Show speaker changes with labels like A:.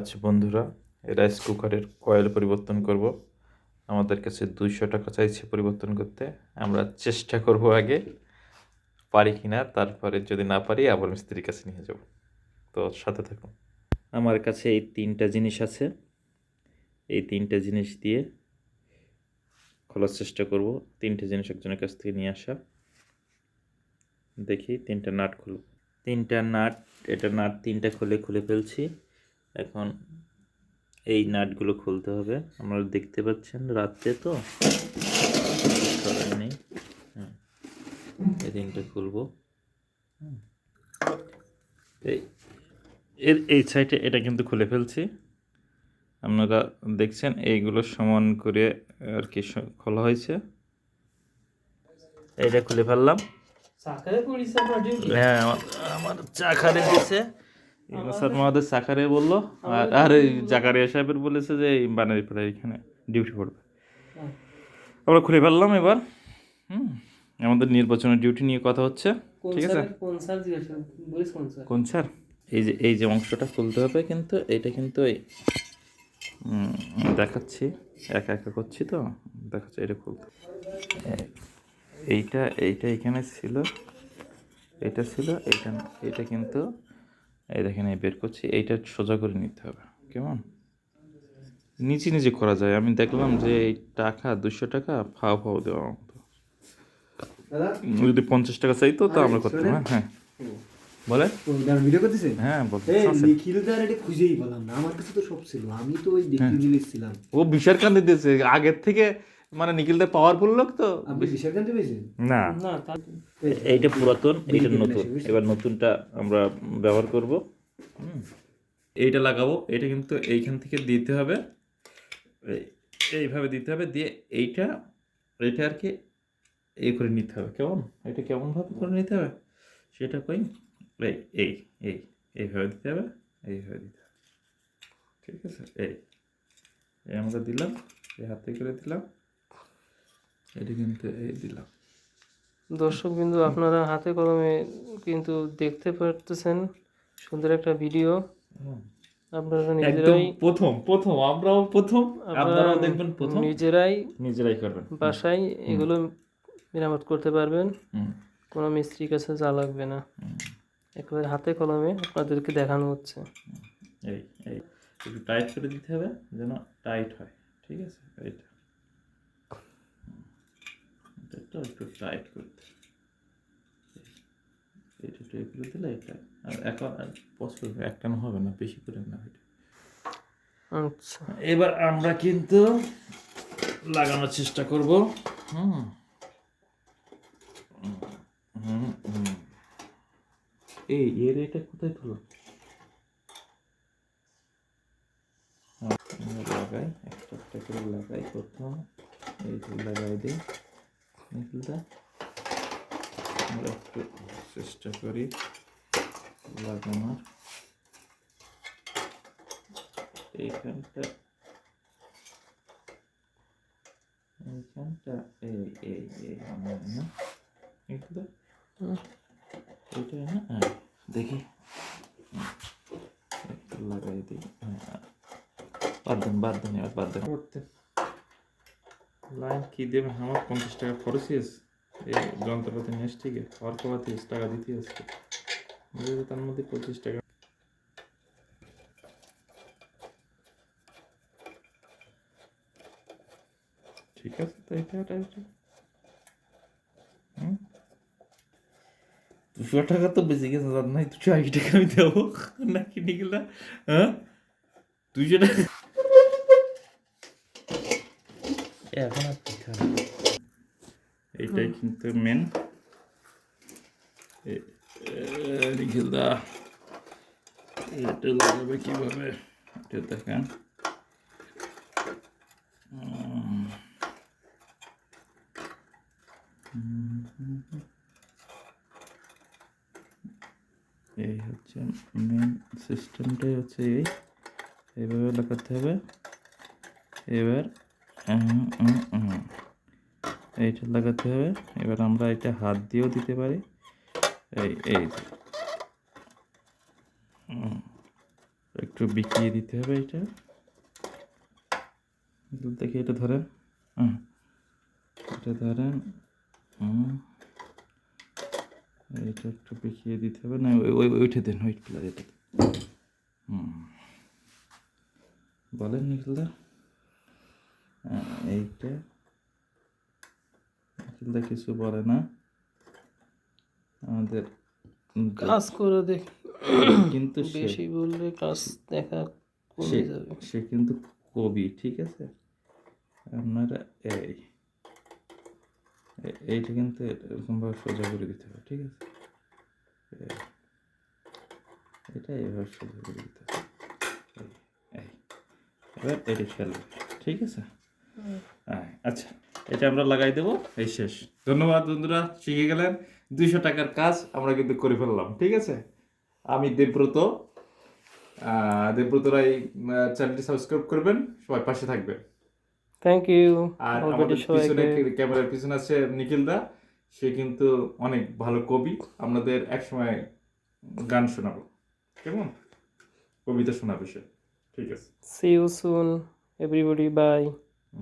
A: আচ্ছা বন্ধুরা, রাইস কুকারের কয়েল পরিবর্তন করব। আমাদের কাছে 200 টাকা চাইছে পরিবর্তন করতে। আমরা চেষ্টা করব আগে পারি কিনা, তারপরে যদি না পারি আবার মিস্ত্রির কাছে নিয়ে যাব। তো সাথে থাকুন। আমার কাছে এই 3টা জিনিস আছে। এই 3টা জিনিস দিয়ে খোলার চেষ্টা করব। 3টে জিনিস একজনের কাছ থেকে নিয়ে আসা। দেখি 3টা নাট খুলব। 3টা নাট, এটা নাট 3টা খুলে ফেলছি। এখন এই নাটগুলো খুলতে হবে। আপনারা দেখতে পাচ্ছেন রাত্রে তো নেই। এই 3টা খুলবো। এই সাইডে এটা কিন্তু খুলে ফেলছি। আপনারা দেখছেন এইগুলো সমান করে আর কি খোলা হয়েছে। এইটা খুলে ফেললাম। হ্যাঁ, আমার চাকারে দিয়েছে স্যার মহাদের চাকারে বললো। আর এই জাকারিয়া সাহেবের বলেছে যে এই বানারীপাড়া এখানে ডিউটি পড়বে। আমরা খুলে ফেললাম এবার। আমাদের নির্বাচনের ডিউটি নিয়ে কথা হচ্ছে। ঠিক আছে, কোন স্যার? এই যে অংশটা খুলতে হবে, কিন্তু এইটা কিন্তু দেখাচ্ছি, একা একা করছি তো দেখাচ্ছি। এটা খুলতে, এইটা এখানে ছিল, এটা ছিল, এটা কিন্তু এই দেখেন এই বের করছি। এইটা সোজা করে নিতে হবে। কেমন নিজে করা যায়। আমি দেখলাম যে এই টাকা 200 টাকা ফাও দেওয়া মতো। যদি 50 টাকা চাইতো তো আমরা করতাম। হ্যাঁ বলে
B: ভিডিও করতেছে।
A: হ্যাঁ
B: নিখিলদার এটা খুঁজেই পেলাম না, আমার কাছে তো সব ছিল, আমি তো ওই দেখতে গেছিলাম।
A: ও বিশার কান্দি দিয়েছে আগের থেকে, মানে নিখিলদা পাওয়ারফুল লোক তো।
B: আপনি বিশাল কান্তি পেয়েছেন?
A: না, এইটা পুরাতন, এইটা নতুন। এবার নতুনটা আমরা ব্যবহার করব। এইটা লাগাবো। এটা কিন্তু এইখান থেকে দিতে হবে, এইভাবে দিতে হবে। দিয়ে এইটা আর কি এই করে নিতে হবে। কেমন এটা কেমনভাবে করে নিতে হবে সেটা কই। এই এই এই এইভাবে দিতে হবে, এইভাবে দিতে হবে। ঠিক আছে, এই আমরা দিলাম, এই হাতে করে দিলাম। এটা কিন্তু এই দিলাম।
C: দর্শক বিন্দু, আপনারা হাতে কলমে কিন্তু দেখতে পারতেছেন সুন্দর একটা ভিডিও। আপনারা নিজেরাই
A: প্রথম আমরাও প্রথম, আপনারাও দেখবেন প্রথম, নিজেরাই করবেন।
C: বাসায় এগুলো মেরামত করতে পারবেন। কোনো মিস্ত্রির কাছে যা লাগবে না, একেবারে হাতে কলমে আপনাদেরকে দেখানো হচ্ছে।
A: এই একটু টাইট করে দিতে হবে যেন টাইট হয়। ঠিক আছে, এটা একটু টাইট করতে, এটা টাইট করে দিলে এটা আর এখন পছন্দ একটানো হবে না, বেশি করে না। এটা
C: আচ্ছা,
A: এবার আমরা কিন্তু লাগানোর চেষ্টা করব। এটা কোথায় তুলো লাগাই, একটা করে লাগাই। প্রথম এই লাগাই দিই নিখিলটা। আমরা একটু চেষ্টা করি লাগানোর। এইখানটা এইটা না, দেখি একটু লাগাই দিই। বাদ দেন করতে লাইন কি দেবেন? আমার 50 টাকা খরচ হয়েছে এই যন্ত্রপাতি নিয়ে ঠিক আছে। অর্কপাতি টাকা দিতে আসছে, তার মধ্যে 25 টাকা। ঠিক আছে, তো এটা 200 টাকা তো বেশি গেছে। নাই 280 টাকা আমি দেবো নাকি নিখিলা? হ্যাঁ, 200 টাকা এখন আর পিঠা। এইটাই কিন্তু মেন। নিখিলদা এটা লাগাবে কিভাবে এটা দেখেন। এই হচ্ছে মেন সিস্টেমটাই হচ্ছে এইভাবে লাগাতে হবে। এবার এইটা লাগাতে হবে। এবার আমরা এটা হাত দিয়েও দিতে পারি। এই একটু একটু বিকিয়ে দিতে হবে এটা। দেখি এটা ধরেন, হুম, এটা ধরেন, হুম, এটা একটু বিকিয়ে দিতে হবে না, ওইটা দেন, হোয়াইট কালার এটা দেন। হুম, বলেন নিখিলদা। এইটা নিখিলদা কিছু বলে না আমাদের,
C: কাজ করে দেখ,
A: কিন্তু
C: বেশি বললে কাজ দেখা কমে যাবে।
A: সে কিন্তু কবি, ঠিক আছে? আপনারা এইটা কিন্তু এরকমভাবে সোজা করে দিতে হবে, ঠিক আছে? এটা এভাবে সোজা করে দিতে হবে, এবার এটা ফেলবে, ঠিক আছে? আচ্ছা, এটা আমরা লাগাই দেবো, এই শেষ। ধন্যবাদ বন্ধুরা, শিখে গেলেন। 200 টাকার কাজ আমরা কিন্তু করে ফেললাম, ঠিক আছে? আমি দেবব্রত, দেবব্রতরা এই চ্যানেলটি সাবস্ক্রাইব করবেন, সবাই পাশে থাকবেন।
C: থ্যাংক ইউ
A: আর
C: অলরেডি
A: আমাদের পিছনে
C: সবাইকে।
A: ক্যামেরার পিছনে আছে নিখিল দা, সে কিন্তু অনেক ভালো কবি, আপনাদের একসময় গান শোনাবো, কেমন? কবিতা শোনাবে সে, ঠিক আছে?
C: See you soon, everybody. Bye.